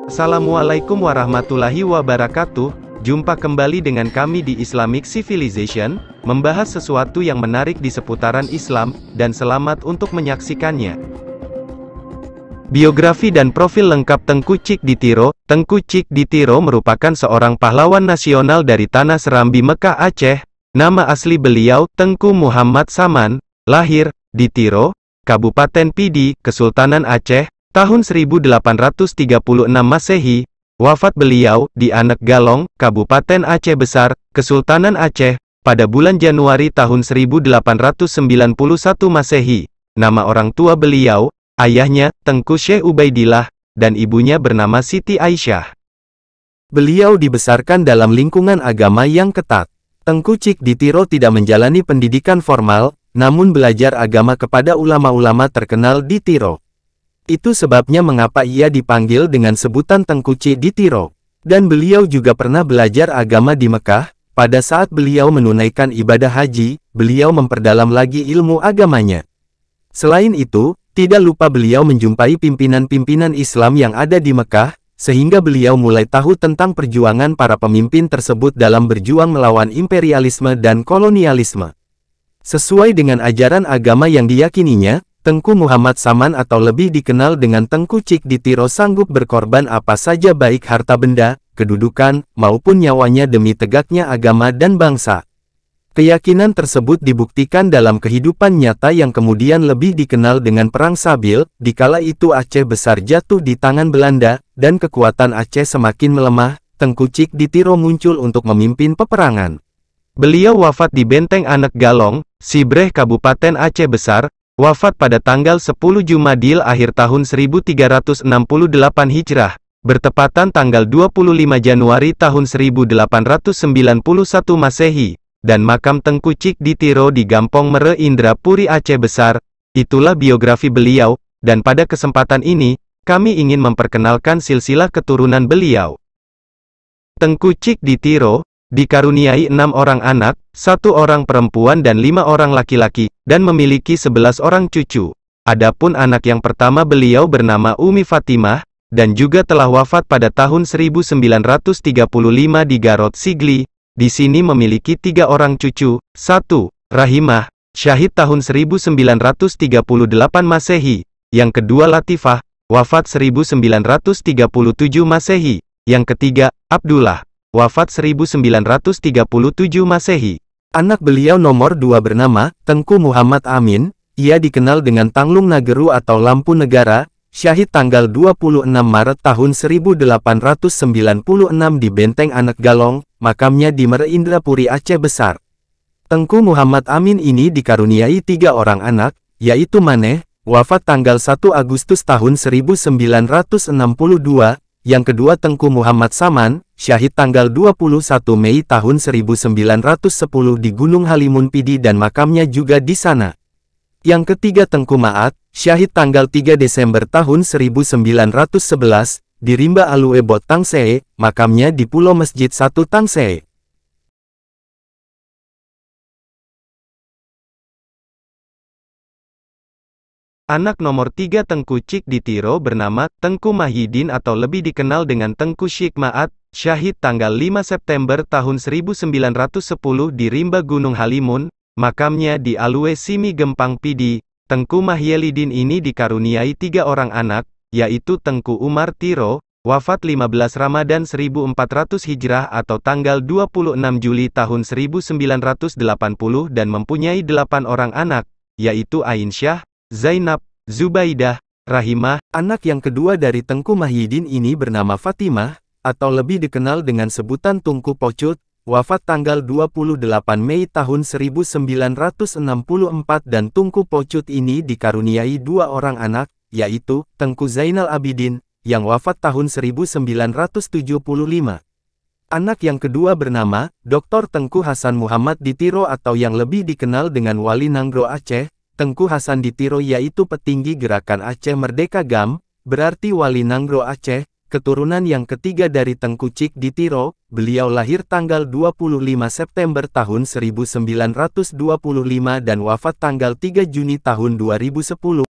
Assalamualaikum warahmatullahi wabarakatuh. Jumpa kembali dengan kami di Islamic Civilization, membahas sesuatu yang menarik di seputaran Islam, dan selamat untuk menyaksikannya. Biografi dan profil lengkap Tengku Cik Ditiro. Tengku Cik Ditiro merupakan seorang pahlawan nasional dari Tanah Serambi, Mekah, Aceh. Nama asli beliau, Tengku Muhammad Saman, lahir, di Tiro, Kabupaten Pidi, Kesultanan Aceh, tahun 1836 Masehi. Wafat beliau, di Anak Galong, Kabupaten Aceh Besar, Kesultanan Aceh, pada bulan Januari tahun 1891 Masehi. Nama orang tua beliau, ayahnya, Tengku Syekh Ubaidillah, dan ibunya bernama Siti Aisyah. Beliau dibesarkan dalam lingkungan agama yang ketat. Tengku Cik Ditiro tidak menjalani pendidikan formal, namun belajar agama kepada ulama-ulama terkenal di Tiro. Itu sebabnya mengapa ia dipanggil dengan sebutan Tengku Cik Ditiro. Dan beliau juga pernah belajar agama di Mekah. Pada saat beliau menunaikan ibadah haji, beliau memperdalam lagi ilmu agamanya. Selain itu, tidak lupa beliau menjumpai pimpinan-pimpinan Islam yang ada di Mekah, sehingga beliau mulai tahu tentang perjuangan para pemimpin tersebut dalam berjuang melawan imperialisme dan kolonialisme. Sesuai dengan ajaran agama yang diyakininya, Tengku Muhammad Saman atau lebih dikenal dengan Tengku Cik Ditiro sanggup berkorban apa saja baik harta benda, kedudukan, maupun nyawanya demi tegaknya agama dan bangsa. Keyakinan tersebut dibuktikan dalam kehidupan nyata yang kemudian lebih dikenal dengan Perang Sabil. Dikala itu Aceh Besar jatuh di tangan Belanda, dan kekuatan Aceh semakin melemah, Tengku Cik Ditiro muncul untuk memimpin peperangan. Beliau wafat di Benteng Anak Galong, Sibreh, Kabupaten Aceh Besar, wafat pada tanggal 10 Jumadil akhir tahun 1368 Hijrah, bertepatan tanggal 25 Januari tahun 1891 Masehi, dan makam Tengku Cik Ditiro di Gampong Mere, Indrapuri, Aceh Besar. Itulah biografi beliau, dan pada kesempatan ini, kami ingin memperkenalkan silsilah keturunan beliau. Tengku Cik Ditiro dikaruniai 6 orang anak, 1 orang perempuan dan 5 orang laki-laki, dan memiliki 11 orang cucu. Adapun anak yang pertama beliau bernama Umi Fatimah, dan juga telah wafat pada tahun 1935 di Garut Sigli. Di sini memiliki 3 orang cucu. 1. Rahimah, syahid tahun 1938 Masehi. Yang kedua Latifah, wafat 1937 Masehi. Yang ketiga, Abdullah, wafat 1937 Masehi. Anak beliau nomor 2 bernama Tengku Muhammad Amin. Ia dikenal dengan Tanglung Nageru atau Lampu Negara, syahid tanggal 26 Maret tahun 1896 di Benteng Anak Galong, makamnya di Mere, Indrapuri, Aceh Besar. Tengku Muhammad Amin ini dikaruniai 3 orang anak, yaitu Maneh, wafat tanggal 1 Agustus tahun 1962, yang kedua Tengku Muhammad Saman, syahid tanggal 21 Mei tahun 1910 di Gunung Halimun Pidi dan makamnya juga di sana. Yang ketiga Tengku Maat, syahid tanggal 3 Desember tahun 1911, di Rimba Alue Bot Tangsee, makamnya di Pulau Masjid 1 Tangsee. Anak nomor 3 Tengku Cik Ditiro bernama Tengku Mahyidin atau lebih dikenal dengan Tengku Syik Maat, syahid tanggal 5 September tahun 1910 di Rimba Gunung Halimun, makamnya di Alue Simi Gempang Pidi. Tengku Mahyelidin ini dikaruniai 3 orang anak, yaitu Tengku Umar Tiro, wafat 15 Ramadan 1400 Hijrah atau tanggal 26 Juli tahun 1980 dan mempunyai 8 orang anak, yaitu Ainsyah, Zainab, Zubaidah, Rahimah. Anak yang kedua dari Tengku Mahyidin ini bernama Fatimah, atau lebih dikenal dengan sebutan Tungku Pocut, wafat tanggal 28 Mei tahun 1964 dan Tungku Pocut ini dikaruniai 2 orang anak, yaitu Tengku Zainal Abidin, yang wafat tahun 1975. Anak yang kedua bernama Dr. Tengku Hasan Muhammad Ditiro atau yang lebih dikenal dengan Wali Nanggro Aceh. Tengku Hasan Ditiro yaitu petinggi gerakan Aceh Merdeka GAM, berarti Wali Nanggro Aceh, keturunan yang ketiga dari Tengku Cik Ditiro. Beliau lahir tanggal 25 September tahun 1925 dan wafat tanggal 3 Juni tahun 2010.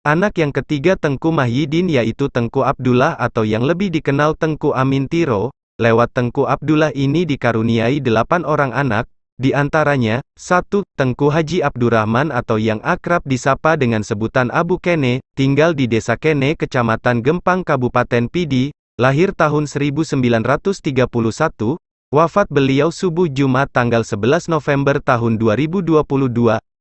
Anak yang ketiga Tengku Mahyidin yaitu Tengku Abdullah atau yang lebih dikenal Tengku Amin Tiro. Lewat Tengku Abdullah ini dikaruniai 8 orang anak, di antaranya, 1. Tengku Haji Abdurrahman atau yang akrab disapa dengan sebutan Abu Kene, tinggal di Desa Kene, Kecamatan Gempang, Kabupaten Pidi, lahir tahun 1931, wafat beliau subuh Jumat tanggal 11 November tahun 2022.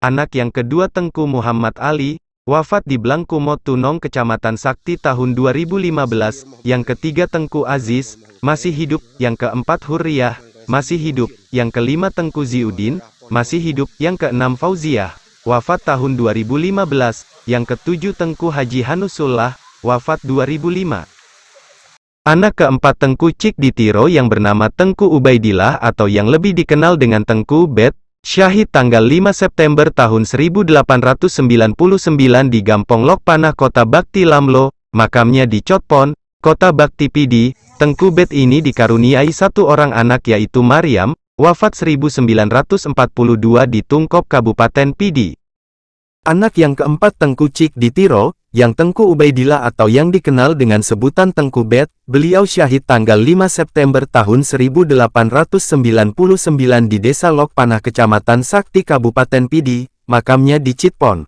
Anak yang kedua Tengku Muhammad Ali, wafat di Blangkumot Tunong, Kecamatan Sakti tahun 2015. Yang ketiga Tengku Aziz, masih hidup. Yang keempat Hurriyah, masih hidup. Yang kelima Tengku Ziudin, masih hidup. Yang keenam Fauziah, wafat tahun 2015. Yang ketujuh Tengku Haji Hanusullah, wafat 2005. Anak keempat Tengku Cik Ditiro yang bernama Tengku Ubaidillah atau yang lebih dikenal dengan Tengku Bet, syahid tanggal 5 September tahun 1899 di Gampong Lok Panah, Kota Bakti Lamlo, makamnya di Cotpon, Kota Bakti Pidi. Tengku Bet ini dikaruniai 1 orang anak yaitu Maryam, wafat 1942 di Tungkop, Kabupaten Pidi. Anak yang keempat Tengku Cik Ditiro, yang Tengku Ubaidillah atau yang dikenal dengan sebutan Tengku Bet, beliau syahid tanggal 5 September tahun 1899 di Desa Lok Panah, Kecamatan Sakti, Kabupaten Pidi, makamnya di Citpon.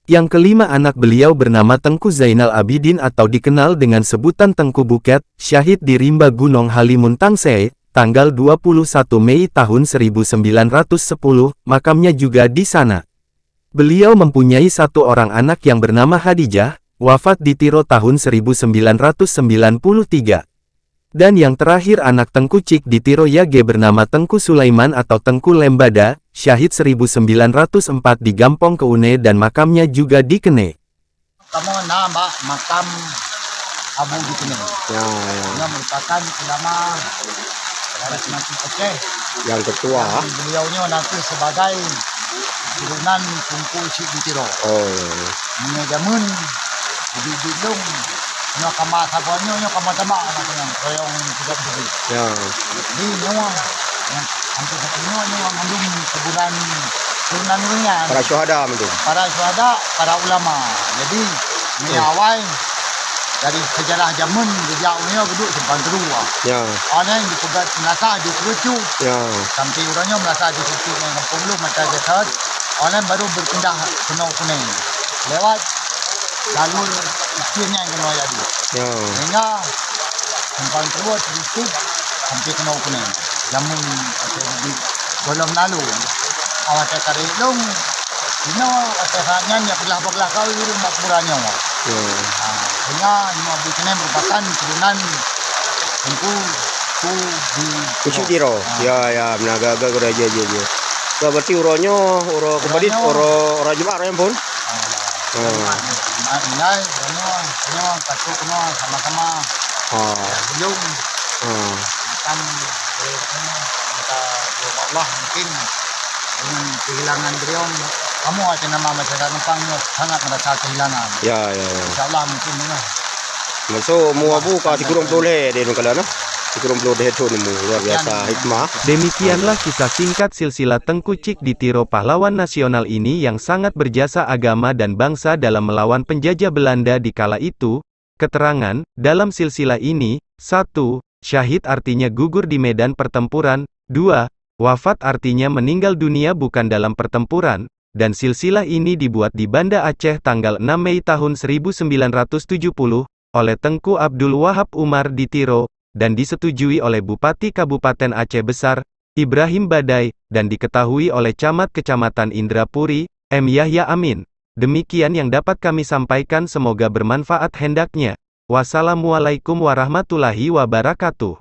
Yang kelima anak beliau bernama Tengku Zainal Abidin atau dikenal dengan sebutan Tengku Buket, syahid di Rimba Gunung Halimun Tangsei, tanggal 21 Mei tahun 1910, makamnya juga di sana. Beliau mempunyai 1 orang anak yang bernama Hadijah, wafat di Tiro tahun 1993. Dan yang terakhir anak Tengku Cik Ditiro Yage bernama Tengku Sulaiman atau Tengku Lembada, syahid 1904 di Gampong Keune dan makamnya juga di Kene. Kamu nama makam Abu di Kene. Yang merupakan ulama dari Sumatera Aceh. Yang ketua. Beliaunya nanti sebagai turunan Tengku Cik Ditiro. Menjamun di Bidung. Nyo kamar sabuannya nyo kamar tamak namanya royong tidak begitu. Ya. Di nyo yang hampir satunya nyo mengandung sebulan turunan dunia. Para syuhada itu. Para syuhada, para ulama. Jadi awal dari sejarah zaman dia punya duduk simpan kedua. Ya. Orang yang dipegat merasa di kerucu. Ya. Sampai orangnya merasa di kerucu yang kampung lu macam jasad. Orang baru berpindah ke Kuning. Lewat jalur istilahnya yang kena jadi. Ya. Sehingga simpan kedua sedikit sampai kena Kuning. Jamun atau di golong lalu. Awak cakap dong. Ini atau saatnya yang belah-belah kau itu makmurannya. Sehingga Imam Abu Kene merupakan turunan Tengku Cik Ditiro. Ya, menaga-aga gereja je. So, berarti uronya, uro kembali, uro Jumat yang pun. Ini satu kena sama-sama. Belum. Akan kita Allah mungkin dengan kehilangan beliau. Kamu aja nama masyarakat Numpang sangat merasa kehilangan. Ya. InsyaAllah mungkin ini. So, muabu ka sigurong boleh di nungkala na. Sigurong boleh itu nemu luar biasa hikmah. Demikianlah kisah singkat silsilah Tengku Cik Ditiro pahlawan nasional ini yang sangat berjasa agama dan bangsa dalam melawan penjajah Belanda di kala itu. Keterangan, dalam silsilah ini, 1. Syahid artinya gugur di medan pertempuran, 2. Wafat artinya meninggal dunia bukan dalam pertempuran, dan silsilah ini dibuat di Banda Aceh tanggal 6 Mei tahun 1970, oleh Tengku Abdul Wahab Umar Ditiro, dan disetujui oleh Bupati Kabupaten Aceh Besar, Ibrahim Badai, dan diketahui oleh Camat Kecamatan Indrapuri, M. Yahya Amin. Demikian yang dapat kami sampaikan, semoga bermanfaat hendaknya. Wassalamualaikum warahmatullahi wabarakatuh.